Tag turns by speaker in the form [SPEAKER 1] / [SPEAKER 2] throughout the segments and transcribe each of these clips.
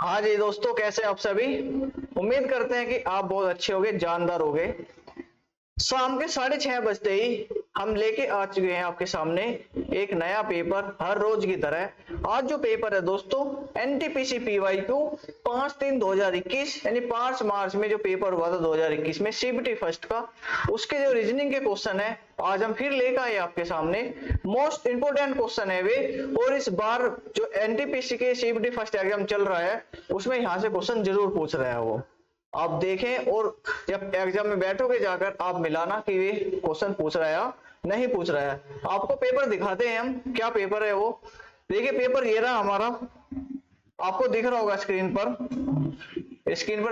[SPEAKER 1] हाँ जी दोस्तों, कैसे आप सभी। उम्मीद करते हैं कि आप बहुत अच्छे होंगे, जानदार होंगे। शाम के 6:30 बजते ही हम लेके आ चुके हैं आपके सामने एक नया पेपर, हर रोज की तरह। आज जो पेपर है दोस्तों, एनटीपीसी पीवाईक्यू 5/3/2021 यानी 5 मार्च में जो पेपर हुआ था 2021 में सीबीटी फर्स्ट का, उसके जो रीजनिंग के क्वेश्चन है आज हम फिर लेकर आए आपके सामने। मोस्ट इंपोर्टेंट क्वेश्चन है वे, और इस बार जो एनटीपीसी के सीबीटी फर्स्ट एग्जाम चल रहा है उसमें यहाँ से क्वेश्चन जरूर पूछ रहा है वो। आप देखें और जब एग्जाम में बैठोगे जाकर आप मिलाना कि ये क्वेश्चन पूछ रहा है या नहीं पूछ रहा है। आपको पेपर दिखाते हैं हम, क्या पेपर है वो। देखिए पेपर ये रहा हमारा, आपको दिख रहा होगा स्क्रीन पर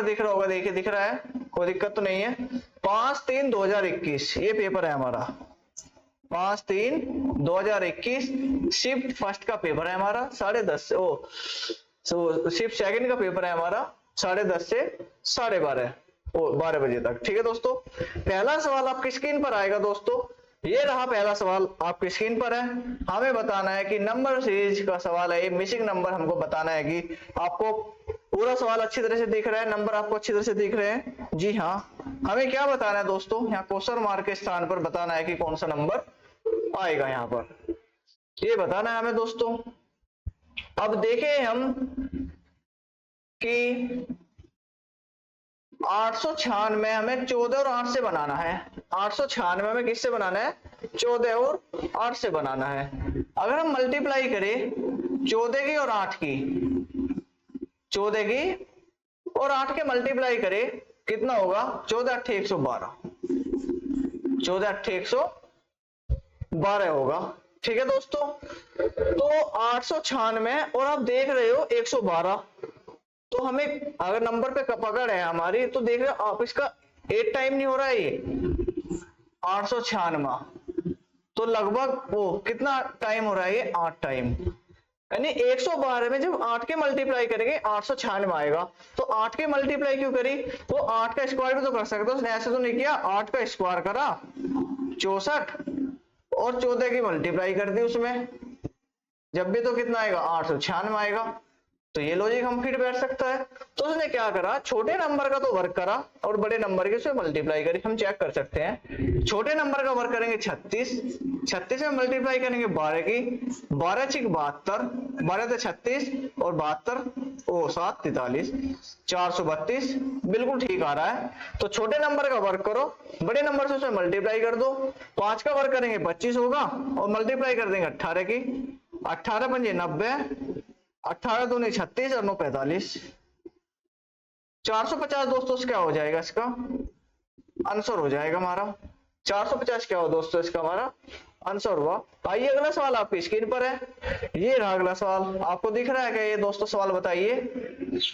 [SPEAKER 1] दिख रहा होगा। देखिए दिख रहा है, कोई दिक्कत तो नहीं है। 5/3/2021 ये पेपर है हमारा। 5/3/2021 शिफ्ट फर्स्ट का पेपर है हमारा। 10:30 शिफ्ट सेकंड का पेपर है हमारा 10:30 से 12:30 12 बजे तक। ठीक है दोस्तों, पहला सवाल आपकी स्क्रीन पर आएगा दोस्तों। ये रहा पहला सवाल आपकी स्क्रीन पर है। हमें बताना है कि नंबर सीरीज का सवाल है ये, मिसिंग नंबर हमको बताना है कि आपको पूरा सवाल अच्छी तरह से दिख रहा है, नंबर आपको अच्छी तरह से दिख रहे हैं। जी हाँ, हमें क्या बताना है दोस्तों, यहाँ क्वेश्चन मार्क के स्थान पर बताना है कि कौन सा नंबर आएगा यहाँ पर, ये बताना है हमें दोस्तों। अब देखें हम कि 896 हमें 14 और 8 से बनाना है। 896 में किससे बनाना है, 14 और 8 से बनाना है। अगर हम मल्टीप्लाई करें 14 की और 8 की, 14 की और 8 के मल्टीप्लाई करें कितना होगा, 14 8 112, 14 8 112 होगा। ठीक है दोस्तों, तो 896 और आप देख रहे हो 112, तो हमें अगर नंबर पे पकड़ है हमारी, तो देख रहे हो आप इसका 8 टाइम नहीं हो रहा है ये 896, तो लगभग वो कितना टाइम हो रहा है ये 8 टाइम। यानी 112 में जब 8 के मल्टीप्लाई करेंगे 896 आएगा। तो 8 के मल्टीप्लाई क्यों करी, तो 8 का स्क्वायर भी तो कर सकते हो, उसने ऐसे तो नहीं किया। 8 का स्क्वायर करा 64 और 14 की मल्टीप्लाई कर दी उसमें, जब भी तो कितना आएगा 896 आएगा। तो ये लॉजिक हम फिर बैठ सकता है। तो उसने क्या करा, छोटे नंबर का तो वर्क करा और बड़े नंबर के उसमें मल्टीप्लाई करी। हम चेक कर सकते हैं, छोटे नंबर का वर्क करेंगे 36, 36 में मल्टीप्लाई करेंगे 12 की, 12 6 72, 12 36 और 72 7 43, 432 बिल्कुल ठीक आ रहा है। तो छोटे नंबर का वर्क करो, बड़े नंबर से उसमें मल्टीप्लाई कर दो। 5 का वर्क करेंगे 25 होगा और मल्टीप्लाई कर देंगे 18 की, 18 पंजे 90, 18 दूनी 36 और 9 45, 450 दोस्तों क्या हो जाएगा, इसका आंसर हो जाएगा हमारा 450। क्या हो दोस्तों, इसका हमारा आंसर हुआ। आइए अगला सवाल आपकी स्क्रीन पर है, ये रहा अगला सवाल। आपको दिख रहा है क्या ये दोस्तों, सवाल बताइए।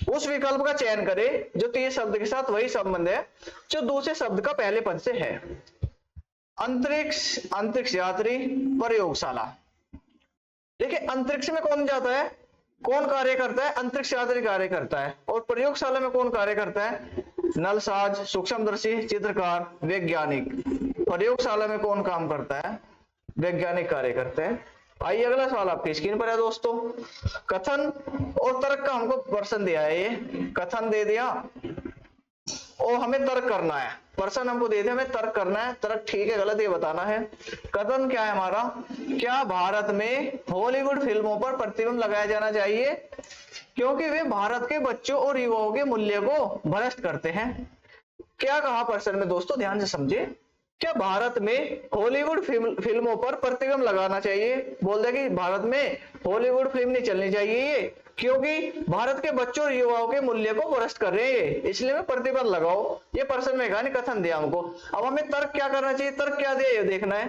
[SPEAKER 1] उस विकल्प का चयन करें जो तीसरे शब्द के साथ वही संबंध है जो दूसरे शब्द का पहले पद से है। अंतरिक्ष, अंतरिक्ष यात्री, प्रयोगशाला। देखिए अंतरिक्ष में कौन जाता है, कौन कार्य करता है, अंतरिक्ष यात्री कार्य करता है। और प्रयोगशाला में कौन कार्य करता है, नलसाज, सूक्ष्मदर्शी, चित्रकार, वैज्ञानिक। प्रयोगशाला में कौन काम करता है, वैज्ञानिक कार्य करते हैं। आइए अगला सवाल आपकी स्क्रीन पर है दोस्तों। कथन और तर्क का हमको प्रश्न दिया है, ये कथन दे दिया और हमें तर्क करना है। प्रश्न हमको दे दिया, हमें तर्क करना है। तर्क ठीक है गलत ये बताना है। कथन क्या है हमारा, क्या भारत में हॉलीवुड फिल्मों पर प्रतिबंध लगाया जाना चाहिए क्योंकि वे भारत के बच्चों और युवाओं के मूल्य को भ्रष्ट करते हैं। क्या कहा प्रश्न में दोस्तों, ध्यान से समझे। क्या भारत में हॉलीवुड फिल्मों पर प्रतिबंध लगाना चाहिए, बोल दे कि भारत में हॉलीवुड फिल्म नहीं चलनी चाहिए ये क्योंकि भारत के बच्चों और युवाओं के मूल्य को भ्रष्ट कर रहे हैं, इसलिए मैं प्रतिबंध लगाओ। ये प्रश्न में कहा, कथन दिया हमको। अब हमें तर्क क्या करना चाहिए, तर्क क्या दिया ये देखना है।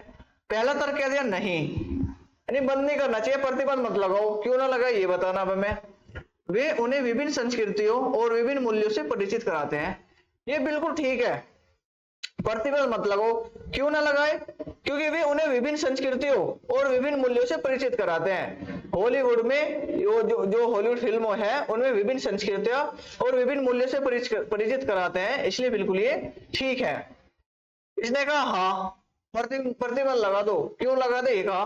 [SPEAKER 1] पहला तर्क क्या दिया, नहीं यानी बंद नहीं करना चाहिए, प्रतिबंध मत लगाओ। क्यों ना लगाए ये बताना अब हमें। वे उन्हें विभिन्न संस्कृतियों और विभिन्न मूल्यों से परिचित कराते हैं, ये बिल्कुल ठीक है। प्रतिबंध मत लगाओ, क्यों ना लगाए, क्योंकि वे उन्हें विभिन्न संस्कृतियों और विभिन्न मूल्यों से परिचित कराते हैं। हॉलीवुड में जो हॉलीवुड फिल्मों है उनमें विभिन्न संस्कृतियां और विभिन्न मूल्यों से परिचित कराते हैं, इसलिए बिल्कुल ये ठीक है। इसने कहा हाँ प्रतिबंध लगा दो, क्यों लगा दे, कहा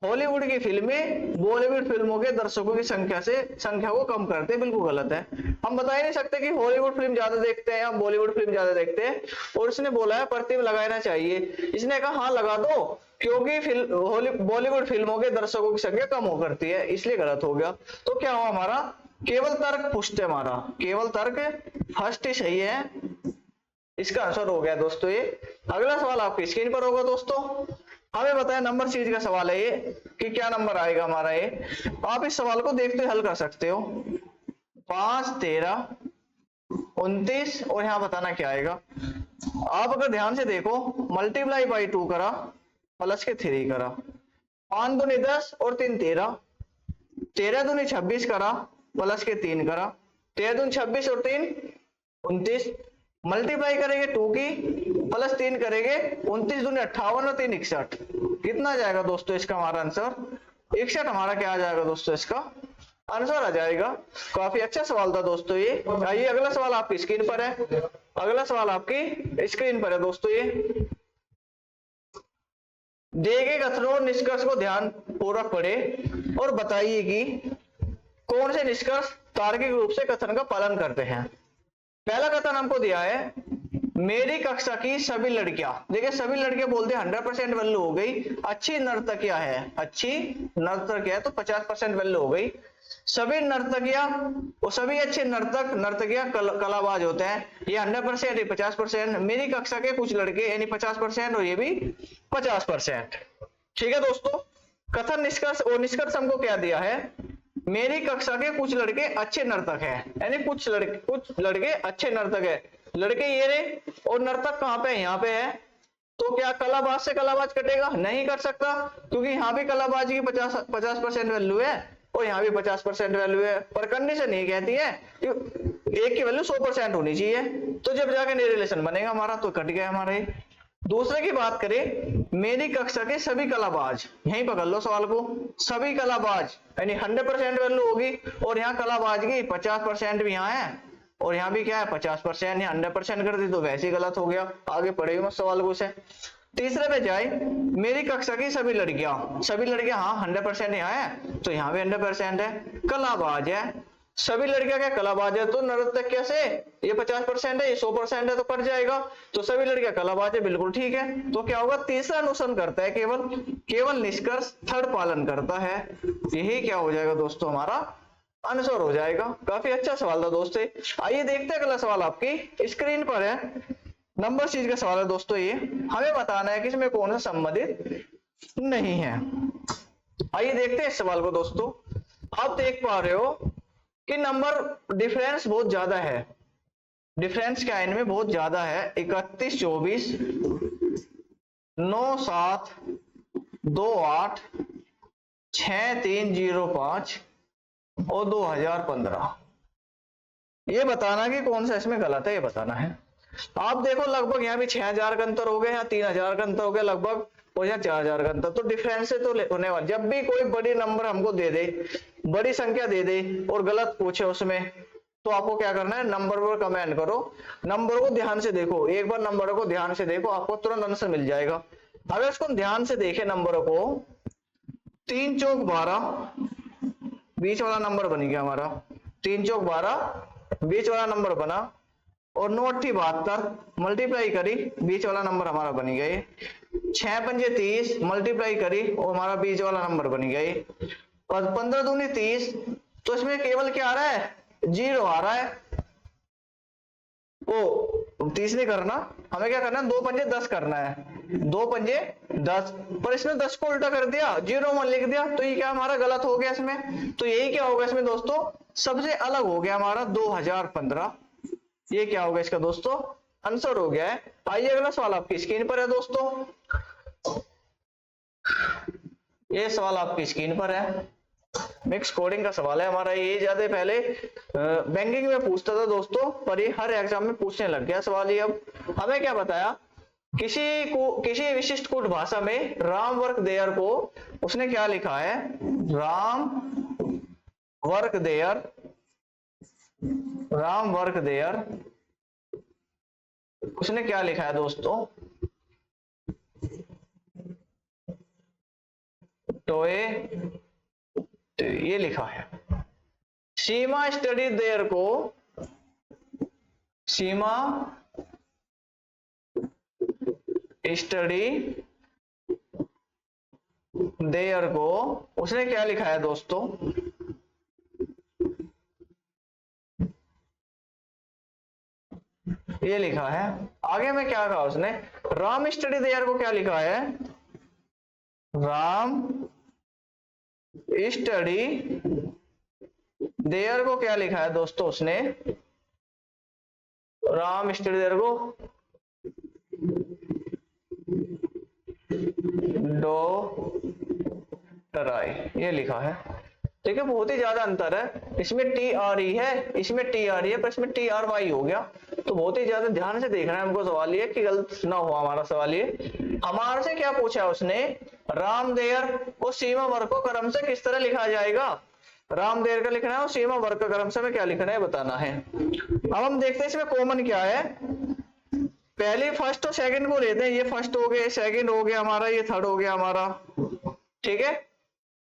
[SPEAKER 1] हॉलीवुड की फिल्में बॉलीवुड फिल्मों के दर्शकों की संख्या को कम करते हैं, बिल्कुल गलत है। हम बता ही नहीं सकते कि हॉलीवुड फिल्म ज्यादा देखते हैं या बॉलीवुड फिल्म ज्यादा देखते हैं। और इसने बोला है प्रतिबंध लगाना चाहिए, इसने कहा हाँ लगा दो, क्योंकि बॉलीवुड फिल्मों के दर्शकों की संख्या कम हो करती है, इसलिए गलत हो गया। तो क्या हुआ हमारा, केवल तर्क पुष्ट है, हमारा केवल तर्क फर्स्ट ही सही है, इसका आंसर हो गया दोस्तों ये। अगला सवाल आपकी स्क्रीन पर होगा दोस्तों। हमें बताया नंबर सीरीज का सवाल है ये, कि क्या नंबर आएगा हमारा ये। आप इस सवाल को देखते हुए हल कर सकते हो। 5, 13, 29 और यहां बताना क्या आएगा। आप अगर ध्यान से देखो, मल्टीप्लाई बाई 2 करा प्लस के 3 करा, 5 दूनी 10 और 3 13, 13 दूनी 26 करा प्लस के 3 करा, 13 दूनी 26 और 3 29, मल्टीप्लाई करेंगे 2 की प्लस 3 करेंगे, 29 दूनी 58 और 3 61, कितना आ जाएगा दोस्तों इसका हमारा आंसर 61। हमारा क्या आ जाएगा दोस्तों, इसका आंसर आ जाएगा। काफी अच्छा सवाल था दोस्तों ये। आइए अगला सवाल आपकी स्क्रीन पर है, अगला सवाल आपकी स्क्रीन पर है दोस्तों ये। दिए गए कथनों और निष्कर्ष को ध्यान पूर्वक पढ़े और बताइए कि कौन से निष्कर्ष तार्किक रूप से कथन का पालन करते हैं। पहला कथन हमको दिया है, मेरी कक्षा की सभी लड़कियां, देखिए सभी लड़कियां बोलते हैं 100% वैल्यू हो गई, अच्छी नर्तकियां है, अच्छी नर्तकियां है तो 50% वैल्यू हो गई। सभी नर्तकियां और सभी अच्छे नर्तकियां कलाबाज होते हैं, ये 100%, ये 50%। मेरी कक्षा के कुछ लड़के यानी 50% और ये भी 50%। ठीक है दोस्तों, कथन निष्कर्ष और निष्कर्ष हमको क्या दिया है, मेरी कक्षा के कुछ लड़के अच्छे नर्तक हैं, यानी कुछ लड़के अच्छे नर्तक है। लड़के ये रहे और नर्तक कहां पे है, यहाँ पे है। तो क्या कलाबाज से कलाबाज कटेगा, नहीं कर सकता, क्योंकि यहाँ भी कलाबाज की 50% वैल्यू है और यहाँ भी 50% वैल्यू है। पर कंडीशन ये कहती है कि एक की वैल्यू 100% होनी चाहिए, तो जब जाके नई रिलेशन बनेगा हमारा, तो कट गया हमारा ये। दूसरे की बात करें, मेरी कक्षा के सभी कलाबाज, यहीं पकड़ लो सवाल को, सभी कलाबाज यानी 100% वैल्यू होगी, और यहाँ कलाबाज की 50% भी यहाँ है और यहाँ भी क्या है 50%, यहाँ 100% कर दी तो वैसे ही गलत हो गया। आगे पढ़ेगा मत सवाल को से। तीसरे पे जाए, मेरी कक्षा की सभी लड़कियां हाँ 100% यहाँ है तो यहाँ भी 100% है। कलाबाज है, सभी लड़कियां क्या कलाबाज है, तो नर्तक्य से ये 50% है, ये 100% है तो कट जाएगा, तो सभी लड़कियां कलाबाज है, बिल्कुल ठीक है। तो क्या होगा, तीसरा अनुसरण करता है, केवल निष्कर्ष थर्ड पालन करता है, यही क्या हो जाएगा दोस्तों हमारा आंसर हो जाएगा। काफी अच्छा सवाल था दोस्तों। आइए देखते हैं अगला सवाल आपकी स्क्रीन पर है, नंबर चीज का सवाल है दोस्तों ये। हमें बताना है कि इसमें कौन सा संबंधित नहीं है। आइए देखते हैं इस सवाल को दोस्तों। आप देख पा रहे हो कि नंबर डिफरेंस बहुत ज्यादा है, डिफरेंस क्या है इनमें बहुत ज्यादा है। 31 24 9 7 2 8 6 3 0 5 और 2015। ये बताना कि कौन सा इसमें गलत है, ये बताना है। आप देखो लगभग यहाँ भी 6000 का अंतर हो गया, यहाँ 3000 का अंतर हो गया लगभग, और यहाँ 4000 का अंतर, तो डिफरेंस से तो होने वाला। जब भी कोई बड़ी नंबर हमको दे दे, बड़ी संख्या दे दे और गलत पूछे उसमें, तो आपको क्या करना है, नंबर पर कमेंट करो, नंबर को ध्यान से देखो, एक बार नंबर को ध्यान से देखो, आपको तुरंत आंसर मिल जाएगा। अगर इसको ध्यान से देखे नंबर को, 3 चौक 12 बीच वाला नंबर बन गया हमारा, 3 चौक 12 बीच वाला नंबर बना, और 9 8 72 मल्टीप्लाई करी, बीच वाला नंबर हमारा बन गया। 6 पंजे 30 मल्टीप्लाई करी और हमारा बीच वाला नंबर बन गया। और 15 दूनी 30, तो इसमें केवल क्या आ रहा है, 0 आ रहा है। ओ 30 नहीं करना, हमें क्या करना है, 2 पंजे 10 करना है, 2 पंजे 10, पर इसमें 10 को उल्टा कर दिया, 0 1 लिख दिया, तो ये क्या हमारा गलत हो गया इसमें। तो यही क्या होगा इसमें दोस्तों, सबसे अलग हो गया हमारा 2015, ये क्या होगा इसका दोस्तों आंसर हो गया है। आइए अगला सवाल आपकी स्क्रीन पर है दोस्तों, ये सवाल आपकी स्क्रीन पर है, मिक्स कोडिंग का सवाल है हमारा। ये ज्यादा पहले बैंकिंग में पूछता था दोस्तों, पर ये हर एग्जाम में पूछने लग गया सवाल ये। अब हमें क्या बताया, किसी विशिष्ट कूट भाषा में राम वर्क देयर को उसने क्या लिखा है, Ram work there, Ram work there उसने क्या लिखा है दोस्तों, टोए, तो ये लिखा है। सीमा स्टडी देयर को, सीमा स्टडी देयर को उसने क्या लिखा है दोस्तों, ये लिखा है। आगे में क्या कहा उसने, राम स्टडी देयर को क्या लिखा है, राम स्टडी देयर को क्या लिखा है दोस्तों उसने, राम स्टडी देयर को डोटराई, ये लिखा है। ठीक है, बहुत ही ज्यादा अंतर है, इसमें टी आर ई है, इसमें टी आर ई है, पर इसमें टी आर वाई हो गया। तो बहुत ही ज्यादा ध्यान से देखना है हमको सवाल ये, कि गलत ना हो हमारा सवाल ये। हमारे से क्या पूछा है उसने, राम देयर और सीमा वर्ग को क्रम से किस तरह लिखा जाएगा, राम देयर का लिखना है और सीमा वर्ग का क्रम से में क्या लिखना है बताना है। अब हम देखते हैं इसमें कॉमन क्या है, पहले फर्स्ट और सेकंड को लेते हैं, ये फर्स्ट हो गया, सेकंड हो गया हमारा, ये थर्ड हो गया हमारा। ठीक है,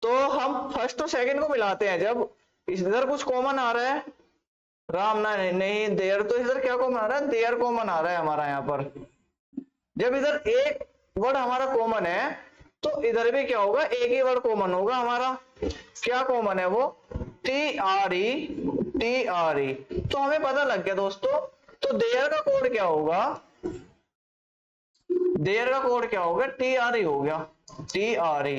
[SPEAKER 1] तो हम फर्स्ट और सेकंड को मिलाते हैं, जब इधर कुछ कॉमन आ रहा है, राम ना नहीं देयर, तो इधर क्या कॉमन आ रहा है, देयर कॉमन आ रहा है हमारा यहाँ पर। जब इधर एक वर्ड हमारा कॉमन है तो इधर भी क्या होगा, एक ही वर्ड कॉमन होगा हमारा। क्या कॉमन है वो, T R E, T R ई। तो हमें पता लग गया दोस्तों, तो देयर का कोड क्या होगा, देयर का कोड क्या होगा, टी आर ई हो गया, टी आर ई।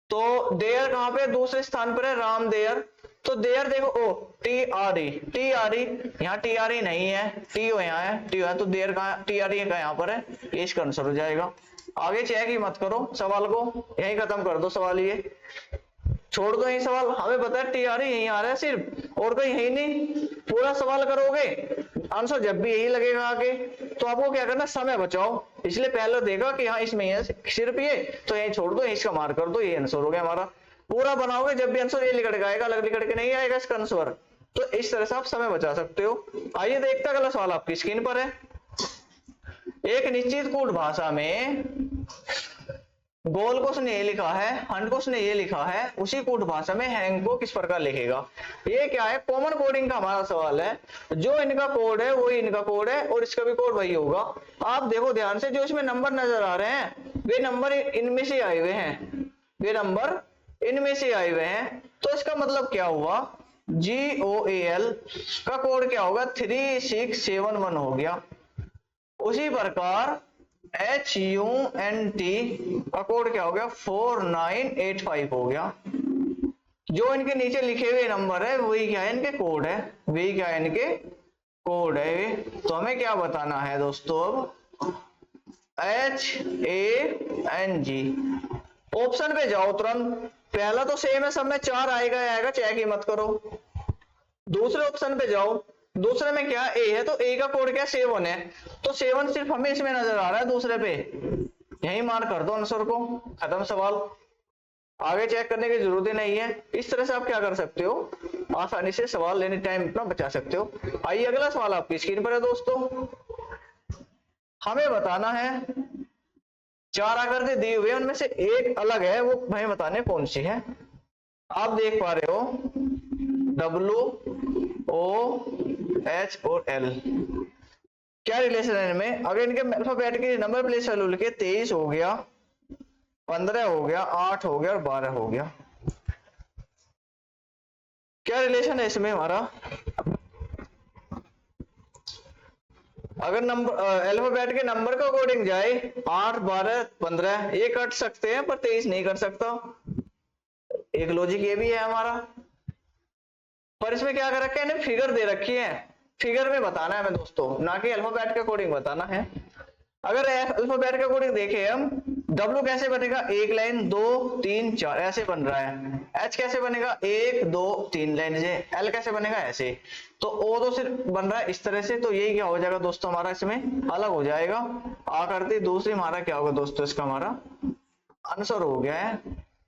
[SPEAKER 1] तो देयर कहां पे, दूसरे स्थान पर है, राम देयर। तो देयर देखो, O T R E, T R E, यहाँ टी आर ई नहीं है, टी ओ यहाँ है, टी ओ है, तो देयर कहां, टी आर ई का यहाँ पर है, ये इसका आंसर हो जाएगा। आगे चेक ही मत करो सवाल को, यही खत्म कर दो सवाल, ये छोड़ दो यही सवाल। हमें पता है टी आर ई यही आ रहा है सिर्फ, और कहीं यही नहीं। पूरा सवाल करोगे आंसर जब भी यही लगेगा आगे, तो आपको क्या करना, समय बचाओ। इसलिए पहले देखा कि हाँ इसमें है सिर्फ ये, तो यही छोड़ दो, इसका मार कर दो, ये आंसर हो गया हमारा। पूरा बनाओगे जब भी आंसर ये लिख के आएगा, अलग लिख के नहीं आएगा इसका आंसर। तो इस तरह से आप समय बचा सकते हो। आइए देखते हैं अगला सवाल आपकी स्क्रीन पर है। एक निश्चित कूट भाषा में गोल को उसने ये लिखा है, हंड को उसने ये लिखा है, उसी कूट भाषा में हैंग को किस प्रकार लिखेगा। ये क्या है, कॉमन कोडिंग का हमारा सवाल है। जो इनका कोड है वही इनका कोड है, और इसका भी कोड वही होगा। आप देखो ध्यान से, जो इसमें नंबर नजर आ रहे हैं वे नंबर इनमें से आए हुए हैं, वे नंबर इनमें से आए हुए हैं। तो इसका मतलब क्या हुआ, GOAL का कोड क्या होगा, 3671 हो गया। उसी प्रकार HUNT का कोड क्या हो गया, 4985 हो गया। जो इनके नीचे लिखे हुए नंबर है वही क्या है, इनके कोड है, वही क्या है, इनके कोड है। तो हमें क्या बताना है दोस्तों, अब HANG। ऑप्शन पे जाओ तुरंत, पहला तो सेम है, सब में 4 आएगा, चेक ही मत करो। दूसरे ऑप्शन पे जाओ, दूसरे में क्या ए है, तो ए का कोड क्या 7 है, तो 7 सिर्फ हमें इसमें नजर आ रहा है, दूसरे पे यही मार कर दो आंसर को, खत्म सवाल। आगे चेक करने की जरूरत ही नहीं है। इस तरह से आप क्या कर सकते हो, आसानी से सवाल लेने टाइम अपना बचा सकते हो। आइए अगला सवाल आपकी स्क्रीन पर है दोस्तों। हमें बताना है 4 आकृति दी हुई है, उनमें से एक अलग है, वो हमें बताने कौन सी है। आप देख पा रहे हो WOH और L, क्या रिलेशन है इनमें। अगर इनके अल्फाबेट के नंबर प्लेस वैल्यू लिखे, 23 हो गया, 15 हो गया, 8 हो गया और 12 हो गया। क्या रिलेशन है इसमें हमारा, अगर नंबर अल्फाबेट के नंबर का अकॉर्डिंग जाए 8, 12, 15 ये कट सकते हैं, पर 23 नहीं कर सकता। एक लॉजिक ये भी है हमारा, पर इसमें क्या कर रखा है, इन्हें फिगर दे रखी है, फिगर में बताना है हमें दोस्तों, ना कि अल्फाबेट के अकॉर्डिंग बताना है। अगर अल्फाबेट के अकॉर्डिंग देखें हम, W कैसे बनेगा, 1 लाइन 2 3 4 ऐसे बन रहा है। H कैसे बनेगा, 1 2 3 लाइन से। L कैसे बनेगा, ऐसे। तो O तो सिर्फ बन रहा है इस तरह से, तो यही क्या हो जाएगा दोस्तों, हमारा इसमें अलग हो जाएगा आकृति। दूसरी हमारा क्या होगा दोस्तों, इसका हमारा आंसर हो गया है,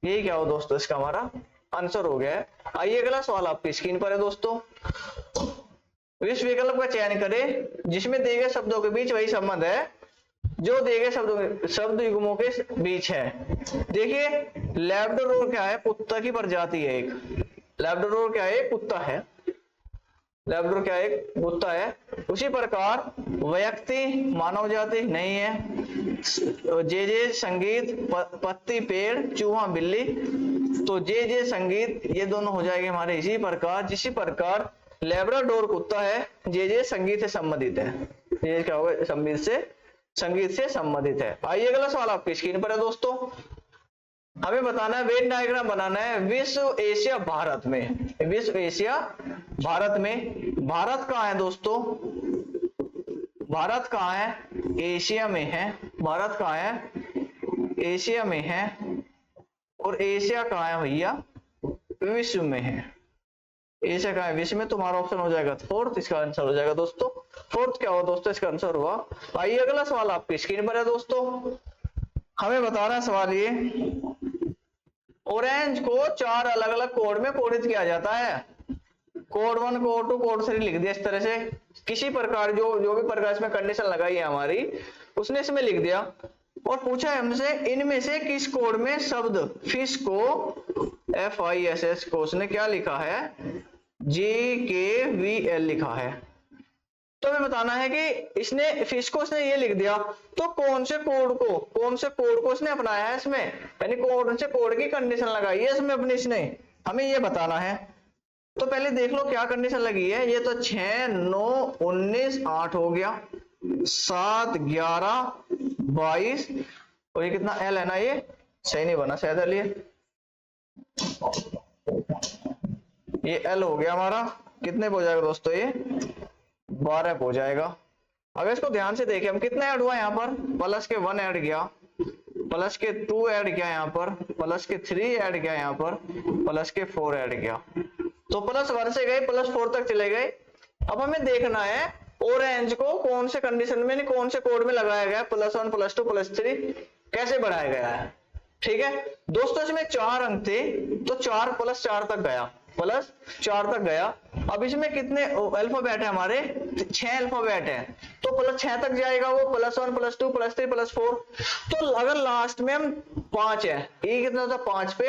[SPEAKER 1] यही क्या हो दोस्तों, इसका हमारा आंसर हो गया है। आइए अगला सवाल आपकी स्क्रीन पर है दोस्तों। इस विकल्प का चयन करें जिसमें दिए गए शब्दों के बीच वही संबंध है जो दिए गए शब्द युग्मों के बीच है। देखिए लैब्राडोर क्या है? कुत्ता की प्रजाति है एक। लैब्राडोर क्या है? कुत्ता है। लैब्राडोर क्या है? कुत्ता है। उसी प्रकार व्यक्ति मानव जाति नहीं है। जे संगीत पत्ती पेड़ चूहा बिल्ली, तो जे संगीत ये दोनों हो जाएंगे हमारे इसी प्रकार। जिसी प्रकार लैब्राडोर कुत्ता है, जे संगीत से संबंधित है। ये क्या होगा? संगीत से संबंधित है। आइए अगला सवाल आपकी स्क्रीन पर है दोस्तों। हमें बताना है, वेन डायग्राम बनाना है विश्व एशिया भारत में। विश्व एशिया भारत में, भारत कहाँ है दोस्तों? भारत कहाँ है? एशिया में है। भारत कहाँ है? एशिया में है। और एशिया कहाँ है भैया? विश्व में है। एशिया कहाँ है? विश्व में। तुम्हारा ऑप्शन हो जाएगा फोर्थ, इसका आंसर हो जाएगा दोस्तों फोर्थ। क्या हुआ दोस्तों? इसका आंसर हुआ। आइए अगला सवाल आपकी स्क्रीन पर है दोस्तों। हमें बता रहा है सवाल ये, ऑरेंज को 4 अलग अलग कोड में कोडित किया जाता है। कोड 1, कोड 2, कोड 3 लिख दिया इस तरह से। किसी प्रकार जो भी प्रकार इसमें कंडीशन लगाई है हमारी, उसने इसमें लिख दिया और पूछा है हमसे इनमें से किस कोड में शब्द फिश को, FISS को उसने क्या लिखा है? JKVL लिखा है। तो हमें बताना है कि इसने फिश को इसने ये लिख दिया, तो कौन से कोड को इसने अपनाया है इसमें, यानी कौन से कोड की कंडीशन लगाई है इसमें अपने इसने, हमें ये बताना है। तो पहले देख लो क्या कंडीशन लगी है। ये तो 6, 9, 19, 8 हो गया, 7, 11, 22 और ये कितना L है ना, ये सही नहीं बना शायद L, ये L हो गया हमारा। कितने हो जाएगा दोस्तों? ये 12 हो जाएगा। अगर इसको ध्यान से देखें हम, कितना ऐड हुआ यहाँ पर? प्लस के 1 ऐड किया, प्लस के 2 ऐड किया यहाँ पर, प्लस के 3 ऐड किया यहाँ पर, प्लस के 4 ऐड किया। तो प्लस 1 से गए प्लस 4 तक चले गए। अब हमें देखना है ऑरेंज को कौन से कंडीशन में, कौन से कोड में लगाया गया, +1, +2, +3 कैसे बढ़ाया गया है। ठीक है दोस्तों, इसमें 4 अंक थे तो 4 + 4 तक गया, +4 तक गया। अब इसमें कितने अल्फाबेट है हमारे? 6 अल्फाबेट है, तो +6 तक जाएगा वो, +1, +2, +3, +4। तो अगर लास्ट में हम 5 है, ये कितना होता है 5 पे,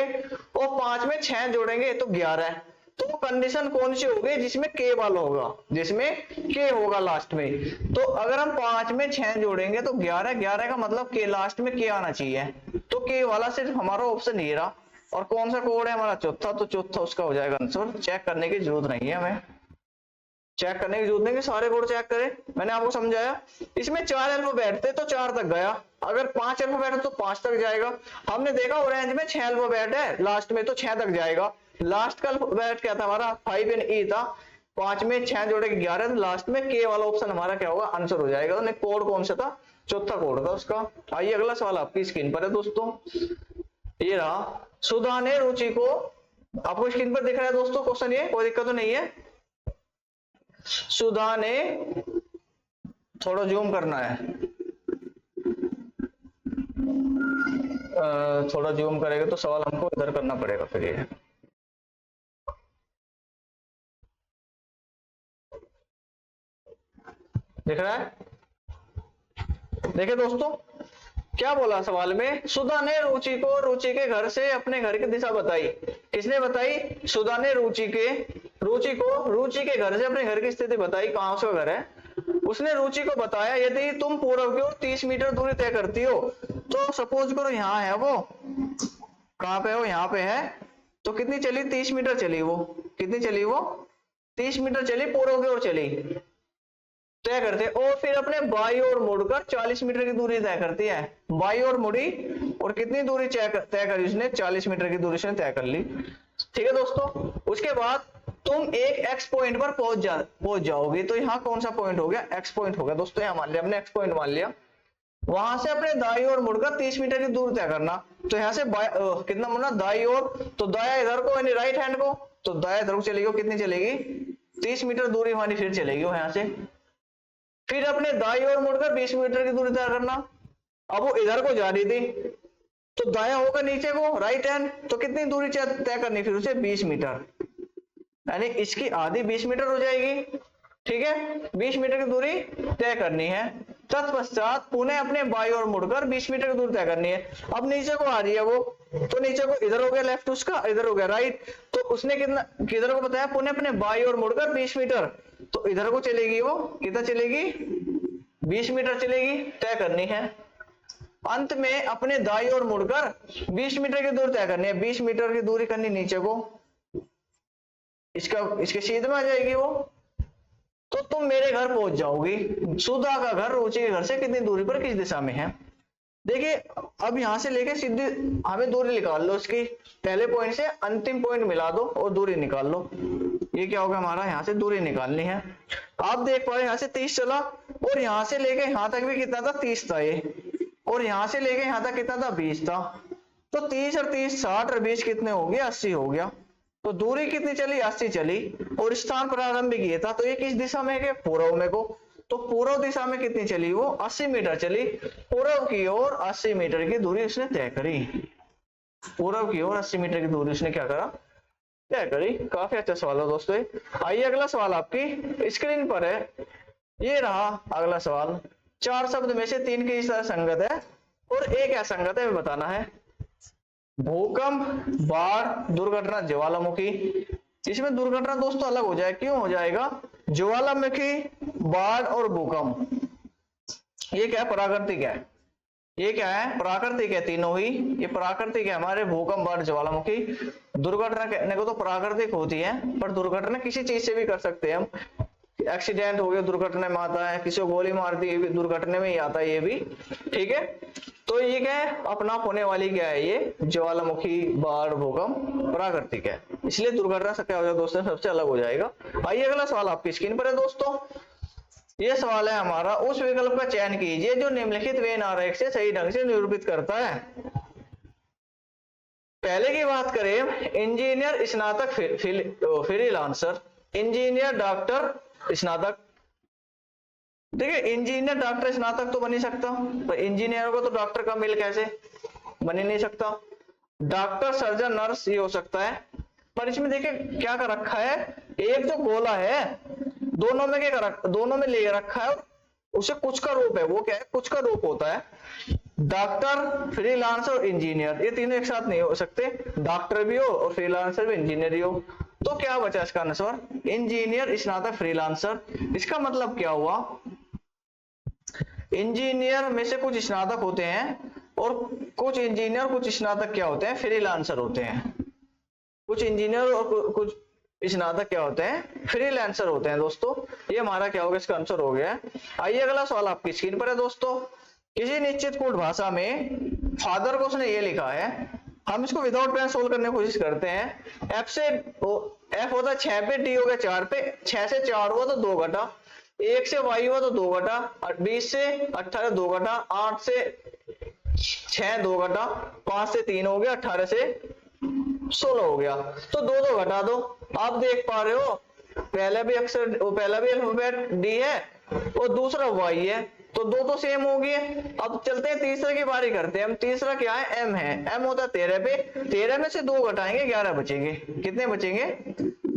[SPEAKER 1] और 5 में 6 जोड़ेंगे तो 11 है। तो कंडीशन कौन सी होगी? जिसमें K वाला होगा, जिसमें K होगा लास्ट में। तो अगर हम 5 में 6 जोड़ेंगे तो 11 का मतलब K लास्ट में K आना चाहिए। तो K वाला सिर्फ हमारा ऑप्शन ये रहा। और कौन सा कोड है हमारा? चौथा। तो चौथा उसका हो जाएगा आंसर। चेक करने की जरूरत नहीं है, हमें चेक करने की जरूरत नहीं कि सारे कोड चेक करें। मैंने आपको समझाया इसमें 4 अल्फाबेट थे तो 4 तक गया, अगर 5 अल्फाबेट है तो 5 तक जाएगा। हमने देखा ऑरेंज में 6 अल्फाबेट है लास्ट में, तो 6 तक जाएगा। लास्ट का अल्फाबेट क्या था हमारा? 5 एंड E था। 5 में 6 जोड़े 11, लास्ट में K वाला ऑप्शन हमारा क्या होगा? आंसर हो जाएगा। तो कोड कौन सा था? चौथा कोड था उसका। आइए अगला सवाल आपकी स्क्रीन पर है दोस्तों। ये रहा, सुधा ने रुचि को, आपको स्क्रीन पर दिख रहा है दोस्तों क्वेश्चन, ये कोई दिक्कत तो नहीं है। सुधा ने, थोड़ा जूम करना है, थोड़ा जूम करेगा तो सवाल हमको इधर करना पड़ेगा फिर। ये दिख रहा है? देखिए दोस्तों क्या बोला सवाल में, सुधा ने रुचि को रुचि के घर से अपने घर की दिशा बताई। किसने बताई? सुधा ने रुचि को रुचि के घर से अपने घर की स्थिति बताई, कहां उसका घर है। उसने रुचि को बताया यदि तुम पूर्व की ओर 30 मीटर दूरी तय करती हो, तो सपोज करो यहाँ है वो, कहां पे हो? यहाँ पे है। तो कितनी चली? 30 मीटर चली वो। कितनी चली वो? 30 मीटर चली, पूर्व की ओर चली, तय करते। और फिर अपने बाई ओर मुड़कर 40 मीटर की दूरी तय करती है। बाई ओर मुड़ी और कितनी दूरी तय करी उसने? 40 मीटर की दूरी उसने तय कर ली। ठीक है दोस्तों, उसके बाद तुम एक X पॉइंट पर पहुंच जाओगे। तो यहाँ कौन सा पॉइंट हो गया? X पॉइंट हो गया दोस्तों। यहाँ मान लिया हमने X पॉइंट मान लिया। वहां से अपने दाई ओर मुड़कर 30 मीटर की दूरी तय करना। तो यहाँ से कितना मुड़ना? दाई ओर, तो दाया इधर को यानी राइट हैंड को, तो दाया इधर को चलेगी। कितनी चलेगी? 30 मीटर दूरी हमारी फिर चलेगी वो यहाँ से। फिर अपने दाई ओर मुड़कर 20 मीटर की दूरी तय करना। अब वो इधर को जा रही थी, तो दाया होगा नीचे को, राइट हैंड, तो कितनी दूरी तय करनी फिर उसे? 20 मीटर, यानी इसकी आधी 20 मीटर हो जाएगी। ठीक है, 20 मीटर की दूरी तय करनी है। तत्पश्चात पुनः अपने बाई ओर मुड़कर 20 मीटर की दूरी तय करनी है। अब नीचे को आ रही है वो, तो नीचे को इधर हो गया लेफ्ट उसका, इधर हो गया राइट, तो उसने कितना किधर को बताया, पुनः अपने बाई ओर मुड़कर 20 मीटर, तो इधर को चलेगी वो, कितना चलेगी 20 मीटर चलेगी, तय करनी है। अंत में अपने दाई ओर मुड़कर 20 मीटर की दूरी तय करनी है, 20 मीटर की दूरी करनी नीचे को, इसके सीधे में आ जाएगी वो, तो तुम मेरे घर पहुंच जाओगी। सुधा का घर रुचि के घर से कितनी दूरी पर किस दिशा में है। देखिए अब यहां से लेके सीधी हमें दूरी निकाल लो, इसकी पहले पॉइंट से अंतिम पॉइंट मिला दो और दूरी निकाल लो। ये क्या होगा हमारा, यहाँ से दूरी निकालनी है। आप देख पा रहे यहाँ से 30 चला और यहाँ से लेके यहाँ तक भी कितना था 30 था ये, और यहाँ से लेके यहाँ तक कितना था 20 था, तो 30 और 30 60 और 20 कितने हो गए 80 हो गया। तो दूरी कितनी चली 80 चली, और स्थान प्रारंभिक ये था, तो ये किस दिशा में है, पूर्व में को, तो पूर्व दिशा में कितनी चली वो 80 मीटर चली, पूर्व की ओर 80 मीटर की दूरी उसने तय करी, पूर्व की ओर 80 मीटर की दूरी उसने क्या करा, तय करी। काफी अच्छा सवाल है दोस्तों। आइए अगला सवाल आपकी स्क्रीन पर है, ये रहा अगला सवाल। 4 शब्द में से 3 किस तरह संगत है और एक असंगत है बताना है। भूकंप, बाढ़, दुर्घटना, ज्वालामुखी। इसमें दुर्घटना दोस्तों अलग हो जाए, क्यों हो जाएगा, ज्वालामुखी, बाढ़ और भूकंप ये क्या है, प्राकृतिक है, ये क्या है प्राकृतिक है, तीनों ही ये प्राकृतिक है हमारे, भूकंप, बाढ़, ज्वालामुखी। दुर्घटना कहने को तो प्राकृतिक होती है, पर दुर्घटना किसी चीज से भी कर सकते हैं हम, एक्सीडेंट हो गया दुर्घटना में आता है, किसी को गोली मार दी दुर्घटना में ही आता है ये भी, ठीक है। तो ये क्या है, अपना होने वाली क्या है, ये ज्वालामुखी, बाढ़, भूकंप प्राकृतिक है, इसलिए दुर्घटना से क्या हो जाएगा दोस्तों, सबसे अलग हो जाएगा। आइए अगला सवाल आपकी स्क्रीन पर है दोस्तों। ये सवाल है हमारा, उस विकल्प का चयन कीजिए जो निम्नलिखित वेन आरेख से सही ढंग से निरूपित करता है। पहले की बात करें, इंजीनियर, स्नातक, फ्रीलांसर, इंजीनियर, डॉक्टर, स्नातक। देखिए इंजीनियर, डॉक्टर, स्नातक तो बन ही सकता, पर इंजीनियर को तो डॉक्टर का मेल कैसे बन ही नहीं सकता। डॉक्टर, सर्जन, नर्स ये हो सकता है, पर इसमें देखिए क्या कर रखा है, एक जो गोला है दोनों में क्या कर, दोनों में ले रखा है, उसे कुछ का रूप है, वो क्या है, कुछ का रूप होता है। डॉक्टर, फ्रीलांसर और इंजीनियर ये तीनों एक साथ नहीं हो सकते, डॉक्टर भी हो और फ्रीलांसर भी, इंजीनियर ही हो। तो क्या बचा इसका आंसर, इंजीनियर, स्नातक, फ्रीलांसर। इसका मतलब क्या हुआ, इंजीनियर में से कुछ स्नातक होते हैं और कुछ इंजीनियर कुछ स्नातक क्या होते हैं, फ्रीलांसर होते हैं। कुछ इंजीनियर और कुछ स्नातक क्या होते हैं, फ्रीलांसर होते हैं दोस्तों। ये हमारा क्या होगा, इसका आंसर हो गया। आइए अगला सवाल आपकी स्क्रीन पर है दोस्तों। किसी निश्चित कोड भाषा में फादर को उसने ये लिखा है, हम इसको विदाउट पेन सोल्व करने की कोशिश करते हैं। एफ होता है 6 पे, डी हो गया 4 पे, 6 से 4 हुआ तो 2 घटा, 1 से y हुआ तो 2 घटा, 20 से 18 2 घटा, 8 से 6 2 घटा, 5 से 3 हो गया, 18 से 16 हो गया, तो 2 2 घटा दो। आप देख पा रहे हो पहला भी अक्षर, पहला भी अल्फाबेट डी है और दूसरा वाई है, तो दो तो सेम हो गए। अब चलते हैं तीसरे की बारी करते हैं हम। तीसरा क्या है, एम है, एम होता है 13 पे, 13 में से 2 घटाएंगे 11 बचेंगे, कितने बचेंगे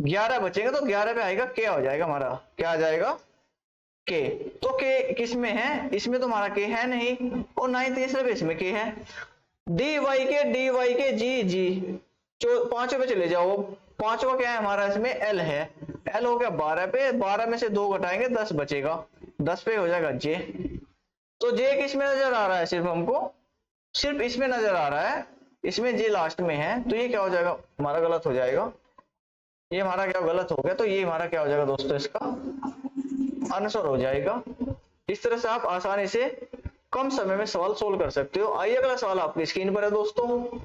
[SPEAKER 1] 11 बचेंगे, तो 11 पे आएगा क्या हो जाएगा हमारा, क्या आ जाएगा के। तो के किस में है, इसमें तो हमारा के है नहीं, और ना ही तीसरे पे इसमें के है। डी वाई के जी जी, पांचों पे चले जाओ, पांचवा क्या है हमारा, इसमें एल है, एल हो गया 12 पे, 12 में से 2 घटाएंगे 10 बचेगा, 10 पे हो जाएगा जे। तो जे किस में नजर आ रहा है, सिर्फ हमको सिर्फ इसमें नजर आ रहा है, इसमें जे लास्ट में है, तो ये क्या हो जाएगा हमारा, गलत हो जाएगा, ये हमारा क्या गलत हो गया, तो ये हमारा क्या हो जाएगा दोस्तों, इसका आंसर हो जाएगा। इस तरह से आप आसानी से कम समय में सवाल सोल्व कर सकते हो। आइए अगला सवाल आपकी स्क्रीन पर है दोस्तों।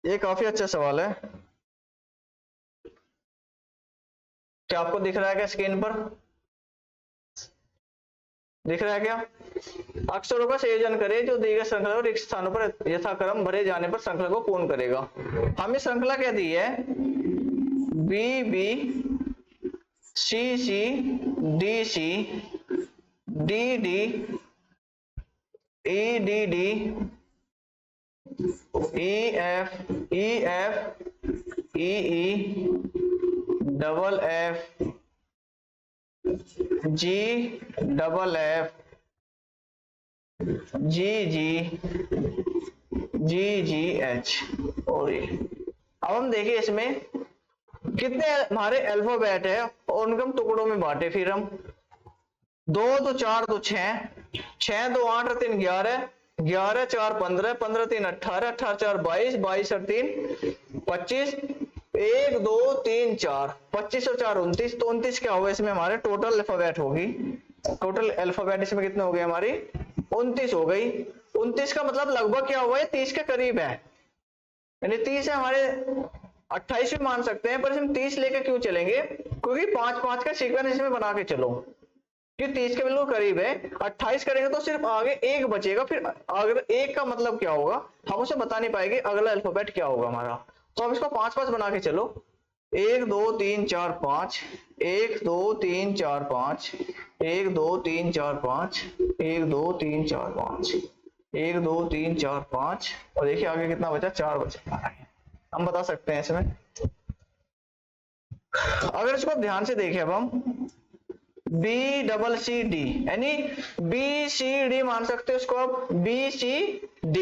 [SPEAKER 1] ये काफी अच्छा सवाल है, क्या आपको दिख रहा है क्या स्क्रीन पर, दिख रहा है क्या। अक्षरों का संयोजन करें जो दी गई श्रृंखला और रिक्त स्थानों पर यथाक्रम भरे जाने पर श्रृंखला को पूर्ण करेगा। हमें श्रृंखला क्या दी है, B B, C C, D C, D D, E D D, E F, E F, E E, double F, GFF GGH और ये। अब हम देखिए इसमें कितने हमारे अल्फाबेट है और उनको हम टुकड़ों में बांटे। फिर हम 2 तो 4 तो 6, 6 तो 8 और 3 11, 11 4 15, 15 3 18, 18 4 22, 22 और 3 25, 1 2 3 4, 25 और 4 29, तो 29 क्या होगा इसमें हमारे टोटल अल्फाबेट होगी। टोटल अल्फाबेट इसमें कितने हो गए हमारी 29 हो गई। 29 का मतलब लगभग क्या हुआ है 30 के करीब है, यानी 30 है हमारे 28 भी मान सकते हैं, पर इसमें 30 लेके क्यों चलेंगे, क्योंकि 5-5 का सीक्वेंस इसमें बना के चलो, क्योंकि 30 के बिल्कुल करीब है। 28 करेंगे तो सिर्फ आगे एक बचेगा, फिर अगर एक का मतलब क्या होगा हम उसे बता नहीं पाएंगे अगला अल्फाबेट क्या होगा हमारा। तो हम इसको 5-5 बना के चलो, 1 2 3 4 5, 1 2 3 4 5, 1 2 3 4 5, 1 2 3 4 5, 1 2 3 4 5, और देखिए आगे कितना बचा 4 बचा। हम बता सकते हैं इसमें, अगर इसको ध्यान से देखें अब हम BCD यानी BCD मान सकते हैं इसको आप BCD।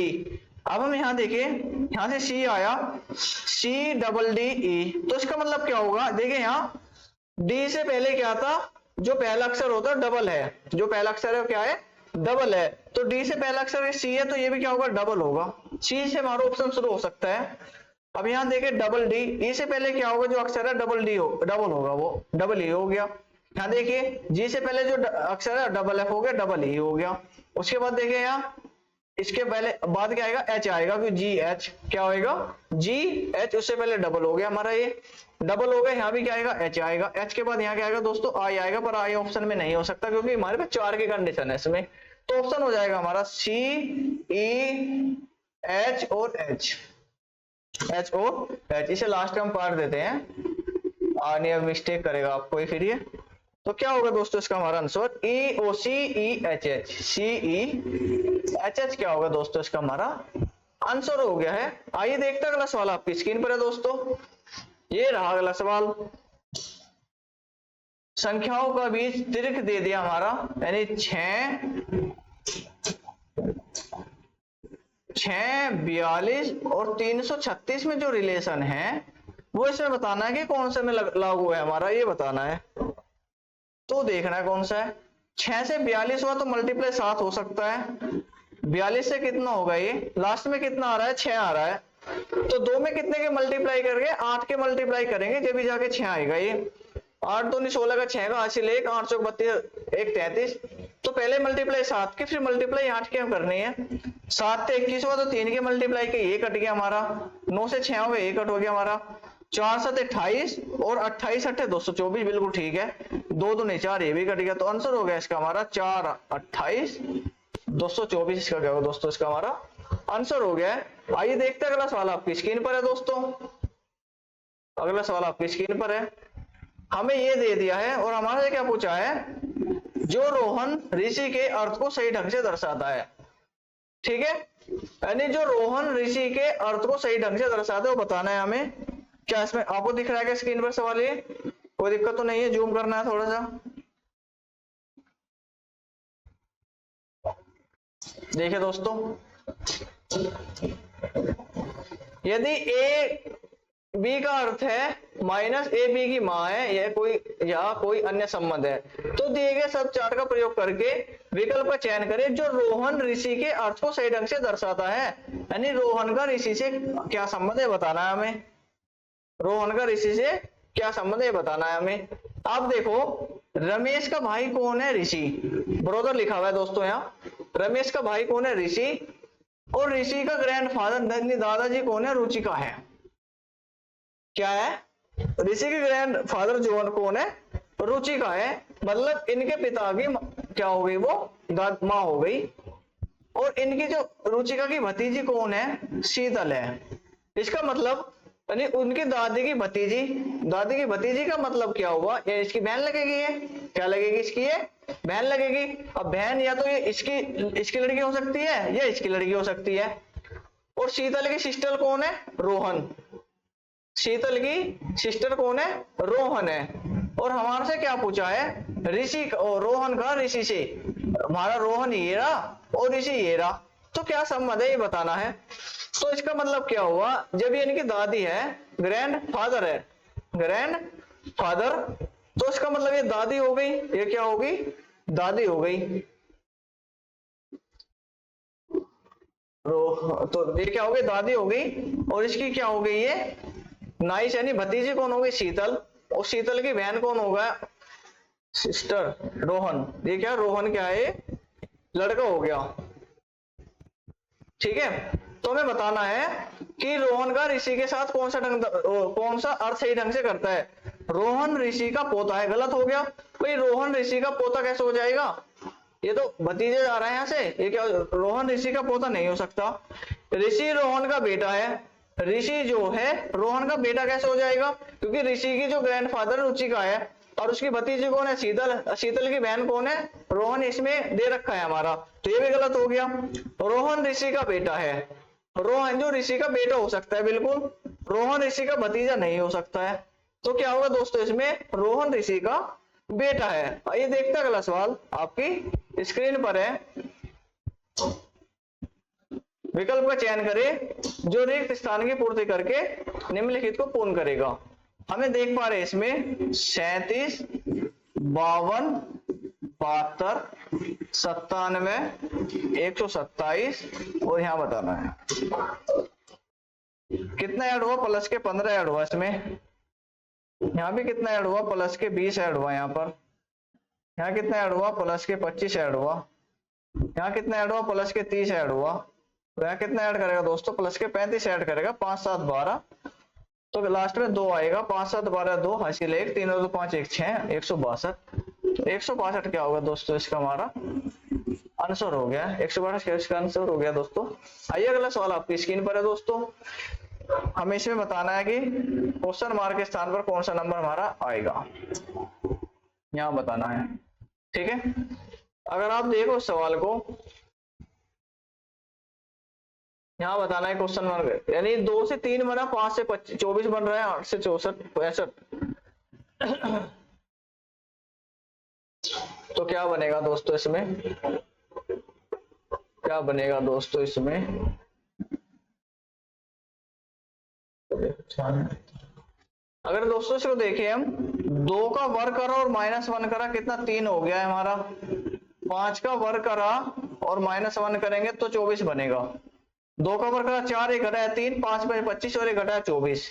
[SPEAKER 1] अब हम यहां देखिए, यहां से C आया CDDE, तो इसका मतलब क्या होगा, देखिए यहां D से पहले क्या था, जो पहला अक्षर होता है डबल है, जो पहला अक्षर है क्या है डबल है, तो D से पहला अक्षर C है तो ये भी क्या होगा डबल होगा। C से हमारा ऑप्शन शुरू हो सकता है। अब यहां देखिए डबल D, E से पहले क्या होगा जो अक्षर है डबल होगा, वो डबल E हो गया। यहाँ देखिए G से पहले जो अक्षर है डबल F हो गया, डबल E हो गया। उसके बाद देखिए यहाँ इसके पहले बाद क्या आएगा H आएगा, क्योंकि GH क्या होएगा GH, उससे पहले डबल हो गया हमारा, ये डबल हो गया। यहाँ भी क्या आएगा H आएगा, H के बाद यहाँ क्या आएगा दोस्तों I आएगा, पर I ऑप्शन में नहीं हो सकता क्योंकि हमारे पास 4 की कंडीशन है इसमें। तो ऑप्शन हो जाएगा हमारा C E H और H, H और H। इसे लास्ट में हम पार देते हैं, आने अब मिस्टेक करेगा आपको फिर ये। तो क्या होगा दोस्तों इसका हमारा आंसर CEOCEHH, CEHH क्या होगा दोस्तों इसका हमारा आंसर हो गया है। आइए देखते हैं अगला सवाल आपकी स्क्रीन पर है दोस्तों, ये रहा अगला सवाल। संख्याओं का बीज दीर्घ दे दिया हमारा, यानी 6, 42 और 336 में जो रिलेशन है वो इसमें बताना है कि कौन से में लागू है हमारा, ये बताना है। तो देखना है कौन सा है। 6 से 42 हुआ तो मल्टीप्लाई 7 हो सकता है, 42 से कितना होगा, ये लास्ट में कितना आ रहा है 6 आ रहा है, तो 2 में कितने के मल्टीप्लाई करेंगे 8 के मल्टीप्लाई करेंगे जब भी जाके 6 आएगा। ये 8 2 16 का 6 का हासिल 1, 8 चौक 32, 1 33, तो पहले मल्टीप्लाई 7 के फिर मल्टीप्लाई 8 के हम करनी है। 7 से 21 हुआ तो 3 के मल्टीप्लाई के, ये कट गया हमारा। 9 से 6 हो गया, ये कट हो गया हमारा। 4 7 28 और 28 8 224, बिल्कुल ठीक है। 2 2 नहीं 4, ये भी कट गया। तो आंसर हो गया इसका हमारा 4 28 224, इसका क्या होगा दोस्तों इसका हमारा आंसर हो गया है। आइए देखते हैं अगला सवाल आपकी स्क्रीन पर है दोस्तों। अगला सवाल आपकी स्क्रीन पर है, हमें ये दे दिया है और हमारे क्या पूछा है, जो रोहन ऋषि के अर्थ को सही ढंग से दर्शाता है। ठीक है, यानी जो रोहन ऋषि के अर्थ को सही ढंग से दर्शाता है वो बताना है हमें। क्या इसमें आपको दिख रहा है क्या स्क्रीन पर सवाल, ये कोई दिक्कत तो नहीं है, जूम करना है थोड़ा सा। देखिए दोस्तों, यदि ए बी का अर्थ है माइनस ए बी की माँ है, यह कोई अन्य संबंध है, तो दिए गए सब चार्ट का प्रयोग करके विकल्प का चयन करें जो रोहन ऋषि के अर्थ को सही ढंग से दर्शाता है। यानी रोहन का ऋषि से क्या संबंध है बताना है हमें, रोहन का ऋषि से क्या संबंध है बताना है हमें। आप देखो रमेश का भाई कौन है, ऋषि, ब्रदर लिखा हुआ है दोस्तों यहाँ। रमेश का भाई कौन है, ऋषि, और ऋषि का ग्रैंडफादर दादाजी कौन है, रुचिका है। क्या है, ऋषि के ग्रैंडफादर जो कौन है, रुचिका है, मतलब इनके पिता की क्या हो गई, वो माँ हो गई। और इनकी जो रुचिका की भतीजी कौन है, शीतल है। इसका मतलब यानी उनकी दादी की भतीजी, दादी की भतीजी का मतलब क्या हुआ, ये इसकी बहन लगेगी, ये क्या लगेगी, इसकी ये बहन लगेगी। अब बहन या तो ये इसकी लड़की हो सकती है या इसकी लड़की हो सकती है। और शीतल की सिस्टर कौन है, रोहन, शीतल की सिस्टर कौन है, रोहन है। और हमारे से क्या पूछा है, ऋषि और रोहन का ऋषि से, हमारा रोहन ये रहा और ऋषि ये रहा, तो क्या संबंध है ये बताना है। तो इसका मतलब क्या हुआ, जब ये इनकी दादी है, ग्रैंड फादर है, ग्रैंड फादर, तो इसका मतलब ये दादी हो गई, ये क्या होगी, दादी हो गई। तो ये क्या हो गई, दादी हो गई। और इसकी क्या हो गई, ये नाइस यानी भतीजी कौन हो गई, शीतल, और शीतल की बहन कौन होगा, सिस्टर, रोहन। ये क्या, रोहन क्या है, लड़का हो गया। ठीक है, तो हमें बताना है कि रोहन का ऋषि के साथ कौन सा अर्थ सही ढंग से करता है। रोहन ऋषि का पोता है, गलत हो गया भाई, रोहन ऋषि का पोता कैसे हो जाएगा, ये तो भतीजे जा रहा है यहाँ से, ये क्या, रोहन ऋषि का पोता नहीं हो सकता। ऋषि रोहन का बेटा है, ऋषि जो है रोहन का बेटा कैसे हो जाएगा, क्योंकि ऋषि की जो ग्रैंडफादर रुचिका है और उसकी भतीजी कौन है, शीतल, शीतल की बहन कौन है, रोहन, इसमें दे रखा है हमारा, तो ये भी गलत हो गया। रोहन ऋषि का बेटा है, रोहन जो ऋषि का बेटा हो सकता है बिल्कुल, रोहन ऋषि का भतीजा नहीं हो सकता है। तो क्या होगा दोस्तों, इसमें रोहन ऋषि का बेटा है। आइए देखते हैं अगला सवाल, आपकी स्क्रीन पर है। विकल्प का चयन करें जो रिक्त स्थान की पूर्ति करके निम्नलिखित को पूर्ण करेगा। हमें देख पा रहे हैं इसमें 37, 52, 72, 97, 127 और यहां बताना है कितना ऐड हुआ, प्लस के 15 ऐड हुआ इसमें, यहाँ भी कितना ऐड हुआ, प्लस के 20 ऐड हुआ, यहाँ पर यहाँ कितना ऐड हुआ, प्लस के 25 ऐड हुआ, यहाँ कितना ऐड हुआ, प्लस के 30 ऐड हुआ, तो यहाँ कितना ऐड करेगा दोस्तों, प्लस के 35 ऐड करेगा, 5 7 12, तो लास्ट में 2 आएगा, 5 7 12 2 हासिल 1, 3 2 5 1 6, 162। 162 क्या होगा दोस्तों, इसका हमारा आंसर हो गया, 162 इसका आंसर हो गया दोस्तों। आइए अगला सवाल आपकी स्क्रीन पर है दोस्तों। हमें इसमें बताना है कि क्वेश्चन मार्क के स्थान पर कौन सा नंबर हमारा आएगा, यहां बताना है। ठीक है, अगर आप देखो सवाल को, यहां बताना है क्वेश्चन मार्क, यानी 2 से 3 बना, 5 से 24 बन रहा है, 8 से 64 65, तो क्या बनेगा दोस्तों इसमें, क्या बनेगा दोस्तों इसमें, अगर दोस्तों इसको देखें हम, 2 का वर्ग करा और -1 करा, कितना 3 हो गया है हमारा, 5 का वर्ग करा और -1 करेंगे तो 24 बनेगा, 2 का वर्ग करा 4, 1 घटाया 3, 5 5 25 और 1 घटाया 24,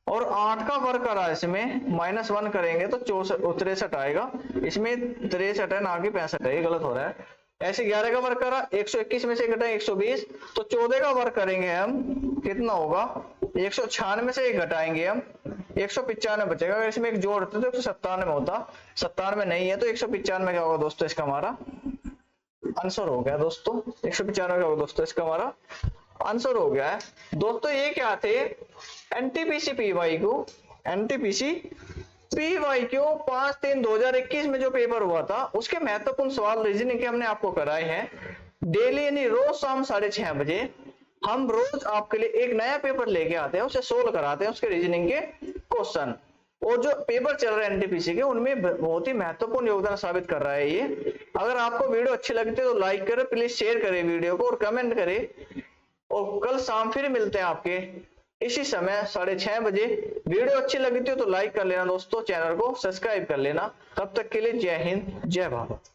[SPEAKER 1] और 8 का वर्ग करा इसमें -1 करेंगे तो 63 आएगा, इसमें 63 है ना कि 65 है, ये गलत हो रहा है। ऐसे 11 का वर्ग करा, 121 में से घटाए 120, तो 14 का वर्ग करेंगे हम, कितना होगा, 196 से 1 घटाएंगे हम, 195 बचेगा। अगर इसमें एक जोड़ते तो 197 होता, 97 नहीं है, तो 195 क्या होगा दोस्तों, इसका हमारा आंसर हो गया दोस्तों, 195 क्या होगा दोस्तों, इसका हमारा आंसर हो गया है दोस्तों। ये क्या थे, एनटीपीसी पीवाईक्यू, एनटीपीसी पीवाईक्यू 5/3/2021 में जो पेपर हुआ था उसके महत्वपूर्ण सवाल रीजनिंग के हमने आपको कराए हैं डेली, यानी रोज शाम 6:30 बजे हम रोज आपके लिए एक नया पेपर लेके आते हैं, उसे सोल्व कराते हैं, उसके रीजनिंग के क्वेश्चन, और जो पेपर चल रहे हैं एनटीपीसी के उनमें बहुत ही महत्वपूर्ण योगदान साबित कर रहा है ये। अगर आपको वीडियो अच्छी लगती है तो लाइक करें, प्लीज शेयर करें वीडियो को और कमेंट करें, और कल शाम फिर मिलते हैं आपके इसी समय 6:30 बजे। वीडियो अच्छी लगी थी तो लाइक कर लेना दोस्तों, चैनल को सब्सक्राइब कर लेना। तब तक के लिए जय हिंद, जय भारत।